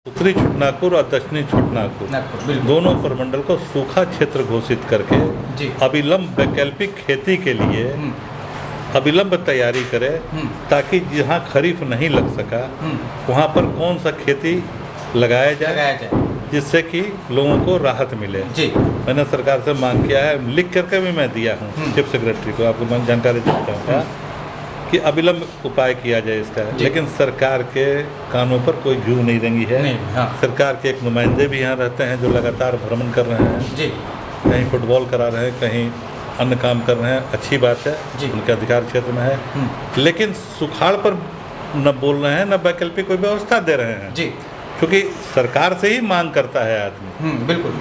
उत्तरी छोटनागपुर और दक्षिणी छोटनागपुर दोनों प्रमंडल को सूखा क्षेत्र घोषित करके अविलंब वैकल्पिक खेती के लिए अविलंब तैयारी करे, ताकि जहाँ खरीफ नहीं लग सका वहाँ पर कौन सा खेती लगाया जाए जिससे कि लोगों को राहत मिले। मैंने सरकार से मांग किया है, लिख करके भी मैं दिया हूँ चीफ सेक्रेटरी को, आपको मैं जानकारी देता हूँ कि अविलंब उपाय किया जाए इसका। लेकिन सरकार के कानों पर कोई जू नहीं रंगी है। सरकार के एक नुमाइंदे भी यहाँ रहते हैं जो लगातार भ्रमण कर रहे हैं, कहीं फुटबॉल करा रहे हैं, कहीं अन्य काम कर रहे हैं, अच्छी बात है, उनके अधिकार क्षेत्र में है। लेकिन सुखाड़ पर न बोल रहे हैं, न वैकल्पिक कोई व्यवस्था दे रहे हैं, क्योंकि सरकार से ही मांग करता है आदमी। बिल्कुल,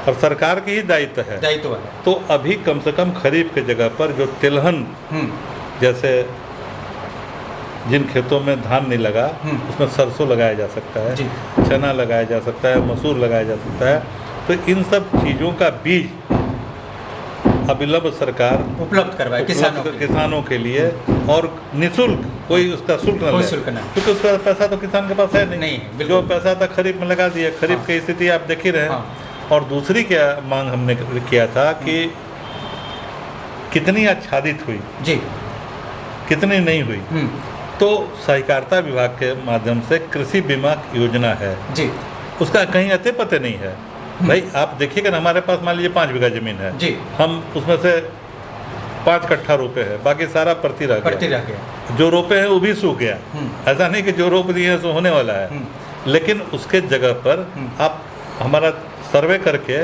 और सरकार की ही दायित्व है। तो अभी कम से कम खरीफ के जगह पर जो तिलहन, जैसे जिन खेतों में धान नहीं लगा उसमें सरसों लगाया जा सकता है, चना लगाया जा सकता है, मसूर लगाया जा सकता है। तो इन सब चीज़ों का बीज अविलंब सरकार उपलब्ध करवाए किसानों के लिए, और निःशुल्क, कोई उसका शुल्क न ले, क्योंकि उसका पैसा तो किसान के पास है नहीं। जो पैसा था खरीफ में लगा दिया। खरीफ की स्थिति आप देख ही रहे हैं। और दूसरी क्या मांग हमने किया था कि कितनी आच्छादित हुई, कितनी नहीं हुई। तो सहकारिता विभाग के माध्यम से कृषि बीमा योजना है, उसका कहीं अते पते नहीं है। भाई आप देखिएगा ना, हमारे पास मान लीजिए 5 बीघा जमीन है, हम उसमें से 5 कट्ठा रोपे हैं, बाकी सारा परती रह गया। जो रोपे हैं वो भी सूख गया। ऐसा नहीं कि जो रोप दिए हैं सो होने वाला है। लेकिन उसके जगह पर आप हमारा सर्वे करके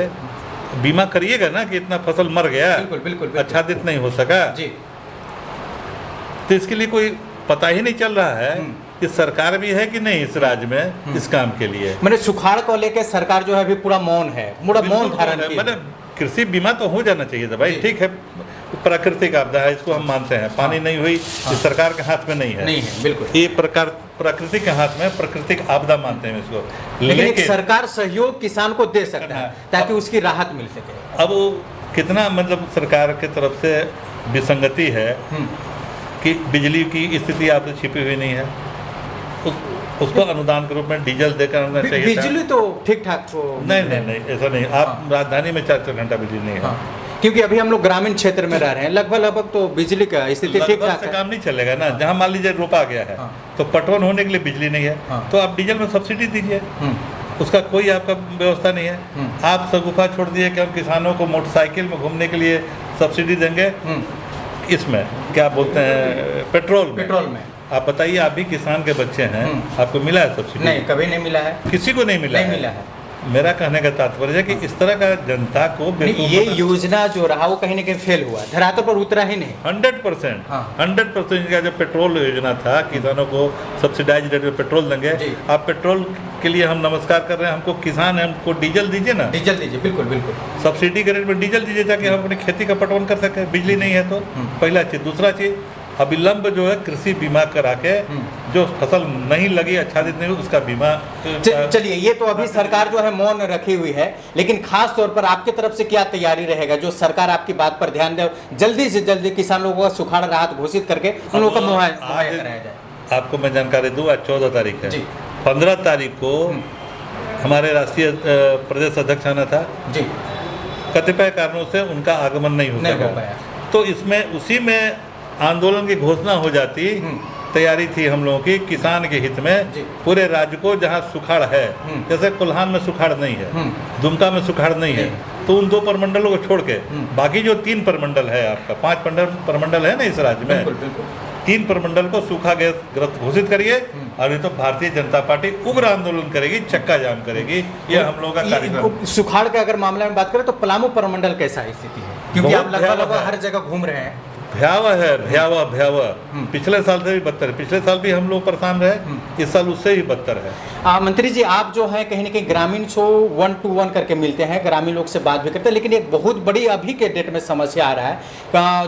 बीमा करिएगा ना कि इतना फसल मर गया, बिल्कुल आच्छादित नहीं हो सका। तो इसके लिए कोई पता ही नहीं चल रहा है कि सरकार भी है कि नहीं इस राज्य में इस काम के लिए। मैंने सुखाड़ को लेकर सरकार जो है अभी पूरा मौन है, पूरा मौन धारण किया। मैंने कृषि बीमा तो हो जाना चाहिए था भाई। ठीक है, प्राकृतिक आपदा है, इसको हम मानते हैं। पानी नहीं हुई, इस सरकार के हाथ में नहीं है। बिल्कुल, ये प्रकृति के हाथ में, प्राकृतिक आपदा मानते हैं इसको। लेकिन एक सरकार सहयोग किसान को दे सकता है ताकि उसकी राहत मिल सके। अब कितना मतलब सरकार की तरफ से विसंगति है कि बिजली की स्थिति आपसे छिपी हुई नहीं है। उसको अनुदान के रूप में डीजल देकर आना चाहिए। बिजली तो ठीक ठाक नहीं, ऐसा नहीं। आप राजधानी में 4 घंटा बिजली नहीं है। क्योंकि अभी हम लोग ग्रामीण क्षेत्र में रह रहे हैं, लगभग तो बिजली का स्थिति ठीक ठाक है। काम नहीं चलेगा ना। जहाँ मान लीजिए रोपा गया है तो पटवन होने के लिए बिजली नहीं है, तो आप डीजल में सब्सिडी दीजिए, उसका कोई आपका व्यवस्था नहीं है। आप सगुफा छोड़ दिए कि हम किसानों को मोटरसाइकिल में घूमने के लिए सब्सिडी देंगे, इसमें क्या बोलते हैं, पेट्रोल में। आप बताइए, आप भी किसान के बच्चे हैं, आपको मिला है सब्सिडी? नहीं, कभी नहीं मिला है, किसी को नहीं मिला है। मेरा कहने का तात्पर्य है कि इस तरह का जनता को ये योजना जो रहा वो कहीं न कहीं फेल हुआ, धरातल पर उतरा ही नहीं। 100% का जो पेट्रोल योजना था, किसानों को सब्सिडाइज रेट में पेट्रोल देंगे। आप पेट्रोल के लिए हम नमस्कार कर रहे हैं, हमको किसान है, हमको डीजल दीजिए ना। डीजल दीजिए, बिल्कुल सब्सिडी के रेट में डीजल दीजिए ताकि हम अपनी खेती का पटवन कर सकें। बिजली नहीं है तो पहला चीज। दूसरा चीज, अविलंब जो है कृषि बीमा करा के जो फसल नहीं लगी, आच्छादित नहीं हुई, उसका बीमा। चलिए, ये तो अभी सरकार जो है मौन रखी हुई है, लेकिन खास तौर पर आपकी तरफ से क्या तैयारी रहेगा जो सरकार आपकी बात पर ध्यान दे, जल्दी से जल्दी किसान लोगों का सुखाड़ राहत घोषित करके उन लोगों का मुहैया कराया जाए। आपको मैं जानकारी दूँ, आज 14 तारीख है। 15 तारीख को हमारे राष्ट्रीय प्रदेश अध्यक्ष आना था, कतिपय कारणों से उनका आगमन नहीं हो पाया। तो इसमें उसी में आंदोलन की घोषणा हो जाती। तैयारी थी हम लोगों की किसान के हित में, पूरे राज्य को जहां सुखाड़ है, जैसे कोल्हान में सुखाड़ नहीं है, दुमका में सुखाड़ नहीं है, तो उन 2 प्रमंडलों को छोड़ के बाकी जो 3 प्रमंडल है, आपका 5 प्रमंडल है ना इस राज्य में, 3 प्रमंडल को सूखा ग्रस्त घोषित करिए। और ये तो भारतीय जनता पार्टी उग्र आंदोलन करेगी, चक्का जाम करेगी। ये हम लोगों का कार्यक्रम। सुखाड़ के अगर मामले में बात करें तो पलामू प्रमंडल कैसा स्थिति है? क्योंकि आप लगभग हर जगह घूम रहे हैं। भयावह। पिछले साल से भी बदतर है। पिछले साल भी हम लोग परेशान रहे, इस साल उससे भी बदतर है। मंत्री जी, आप जो है कहीं न कहीं ग्रामीण से 1 to 1 करके मिलते हैं, ग्रामीण लोग से बात भी करते हैं, लेकिन एक बहुत बड़ी अभी के डेट में समस्या आ रहा है,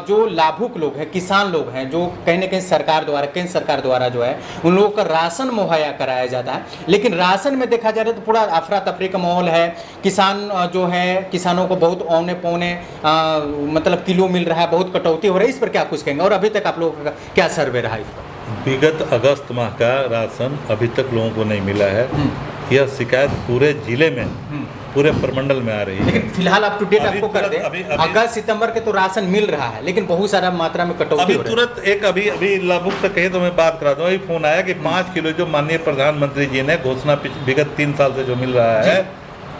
जो लाभुक लोग हैं, किसान लोग हैं, जो कहीं न कहीं सरकार द्वारा, केंद्र सरकार द्वारा जो है उन लोगों का राशन मुहैया कराया जाता है, लेकिन राशन में देखा जाए तो पूरा अफरा तफरी का माहौल है। किसान जो है, किसानों को बहुत औने पौने मतलब किलो मिल रहा है, बहुत कटौती हो रही है। इस पर क्या कुछ कहेंगे, और अभी तक आप लोगों का क्या सर्वे रहा इस पर? विगत अगस्त माह का राशन अभी तक लोगों को नहीं मिला है। यह शिकायत पूरे जिले में, पूरे प्रमंडल में आ रही है। लेकिन फिलहाल अप टू डेट आपको कर दें, अगस्त सितंबर के तो राशन मिल रहा है, लेकिन बहुत सारा मात्रा में कटौती अभी हो रही है। तुरंत एक अभी लाभुक से कहे तो मैं बात करा दूं, अभी फोन आया कि 5 किलो जो माननीय प्रधानमंत्री जी ने घोषणा विगत 3 साल से जो मिल रहा है,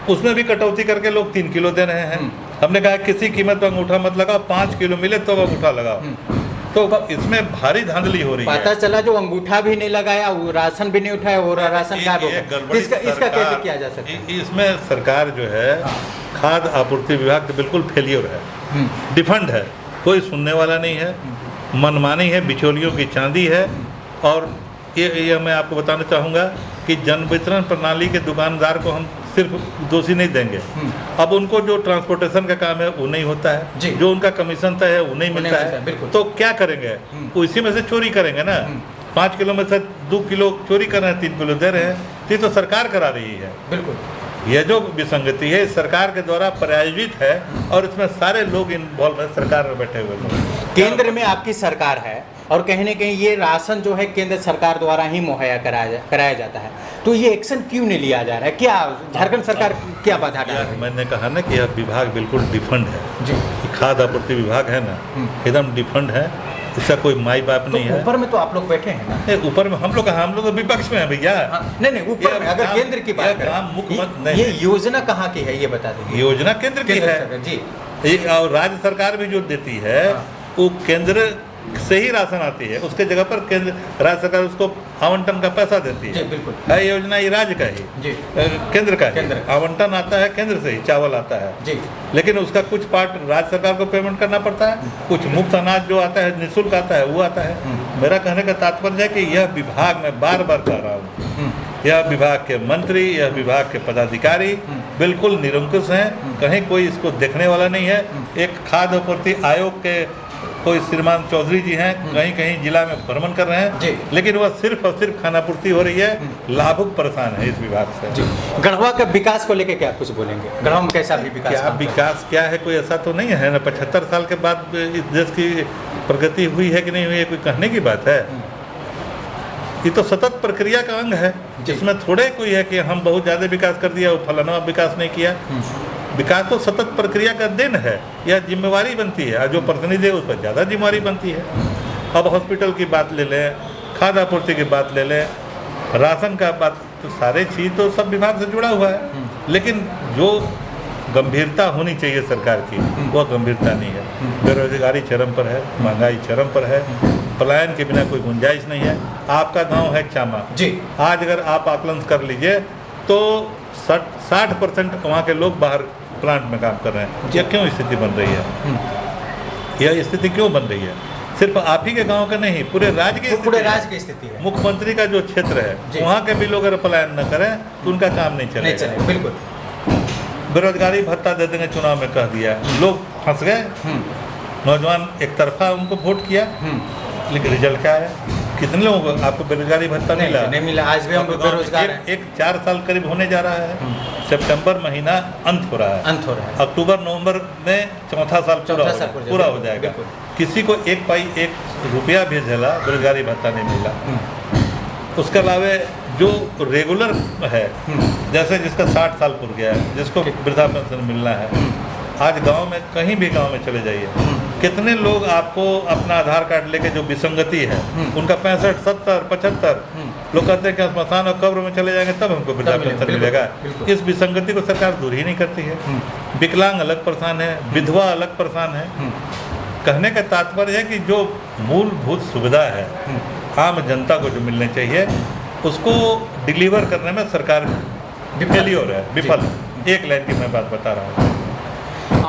उसमें भी कटौती करके लोग 3 किलो दे रहे हैं। हमने कहा किसी कीमत पर अंगूठा मत लगाओ, 5 किलो मिले तो अंगूठा लगाओ। तो इसमें भारी धांधली हो रही है। पता चला जो अंगूठा भी नहीं लगाया, वो राशन भी नहीं उठाया, और राशन गायब हो गया। इसका कैसे किया जा सकता है? इसमें सरकार जो है, खाद्य आपूर्ति विभाग का बिल्कुल फेलियर है, डिफंड है, कोई सुनने वाला नहीं है, मनमानी है, बिचौलियों की चांदी है। और ये मैं आपको बताना चाहूँगा कि जन वितरण प्रणाली के दुकानदार को हम सिर्फ दोषी नहीं देंगे। अब उनको जो ट्रांसपोर्टेशन का काम है वो नहीं होता है, जो उनका कमीशन तय है वो नहीं मिलता है, तो क्या करेंगे? उसी में से चोरी करेंगे ना। 5 किलो में से 2 किलो चोरी कर रहे हैं, 3 किलो दे रहे हैं, तो ये तो सरकार करा रही है। बिल्कुल, यह जो विसंगति है सरकार के द्वारा प्रायोजित है, और इसमें सारे लोग इन्वॉल्व है, सरकार में बैठे हुए लोग। केंद्र में आपकी सरकार है, और कहीं ना कहीं ये राशन जो है केंद्र सरकार द्वारा ही मुहैया कराया जाता है, तो ये एक्शन क्यों नहीं लिया जा रहा है? क्या झारखंड सरकार क्या बाधा डाल रही है? मैंने कहा ना कि यह विभाग बिल्कुल डिफंड है जी। खाद्य आपूर्ति विभाग है ना, एकदम डिफंड है, इसका कोई माई बाप नहीं है। ऊपर में तो आप लोग बैठे हैं ना? ऊपर में हम लोग तो विपक्ष में है भैया। नहीं, ऊपर में अगर केंद्र की बात करें, ये योजना कहाँ की है ये बता दीजिए। योजना केंद्र की है जी, और राज्य सरकार भी जो देती है वो केंद्र से ही राशन आती है, उसके जगह पर केंद्र राज्य सरकार उसको आवंटन का पैसा देती है। बिल्कुल है, योजना ये राज्य का ही जी, केंद्र का ही आवंटन आता है, केंद्र से ही चावल आता है जी। लेकिन उसका कुछ पार्ट राज्य सरकार को पेमेंट करना पड़ता है, कुछ मुफ्त अनाज जो आता है, निःशुल्क आता है, वो आता है। मेरा कहने का तात्पर्य है कि यह विभाग में बार बार कह रहा हूँ, यह विभाग के मंत्री, यह विभाग के पदाधिकारी बिल्कुल निरंकुश हैं, कहीं कोई इसको देखने वाला नहीं है। एक खाद्य आपूर्ति आयोग के कोई श्रीमान चौधरी जी हैं, कहीं कहीं जिला में भ्रमण कर रहे हैं, लेकिन वह सिर्फ और सिर्फ खानापूर्ति हो रही है। लाभुक परेशान है इस विभाग से। गढ़वा के विकास को लेकर क्या कुछ बोलेंगे? गढ़वा में कैसा भी विकास क्या है? कोई ऐसा तो नहीं है ना, 75 साल के बाद इस देश की प्रगति हुई है कि नहीं हुई है, कोई कहने की बात है? ये तो सतत प्रक्रिया का अंग है, जिसमें थोड़े कोई है कि हम बहुत ज़्यादा विकास कर दिया, वो फलाना विकास नहीं किया। विकास तो सतत प्रक्रिया का दिन है, यह जिम्मेवारी बनती है, और जो प्रतिनिधि है उस पर ज़्यादा जिम्मेवारी बनती है। अब हॉस्पिटल की बात ले लें, खाद्य आपूर्ति की बात ले लें, राशन का बात, तो सारे चीज़ तो सब विभाग से जुड़ा हुआ है, लेकिन जो गंभीरता होनी चाहिए सरकार की, वह गंभीरता नहीं है। बेरोजगारी चरम पर है, महंगाई चरम पर है, पलायन के बिना कोई गुंजाइश नहीं है। आपका गांव है चामा जी, आज अगर आप आकलन कर लीजिए तो 60% वहाँ के लोग बाहर प्लांट में काम कर रहे हैं। यह क्यों स्थिति बन रही है? यह स्थिति क्यों बन रही है? सिर्फ आप ही के गांव का नहीं, पूरे राज्य की स्थिति है। मुख्यमंत्री का जो क्षेत्र है वहाँ के भी लोग अगर पलायन न करें तो उनका काम नहीं चलेगा। बिल्कुल, बेरोजगारी भत्ता दे देंगे, चुनाव में कह दिया, लोग फंस गए। नौजवान एक तरफा उनको वोट किया, लेकिन रिजल्ट क्या है? कितने लोगों को आपको बेरोजगारी भत्ता नहीं मिला? आज भी हम बेरोजगार हैं। 4 साल करीब होने जा रहा है। सितंबर महीना अंत हो रहा है, अक्टूबर नवंबर में चौथा साल पूरा हो जाएगा। किसी को 1 पाई 1 रुपया भी झेला बेरोजगारी भत्ता नहीं मिला। उसके अलावा जो रेगुलर है, जैसे जिसका 60 साल पूर गया है, जिसको वृद्धा पेंशन मिलना है, आज गांव में कहीं भी गांव में चले जाइए, कितने लोग आपको अपना आधार कार्ड लेके जो विसंगति है उनका 65, 70, 75 लोग कहते हैं कि स्मशान और कब्र में चले जाएंगे तब हमको वृद्धा पेंशन मिलेगा। इस विसंगति को सरकार दूर ही नहीं करती है। विकलांग अलग परेशान है, विधवा अलग परेशान है। कहने का तात्पर्य है कि जो मूलभूत सुविधा है आम जनता को जो मिलने चाहिए, उसको डिलीवर करने में सरकार फेलियर है, विफल। एक लाइन की मैं बात बता रहा हूँ।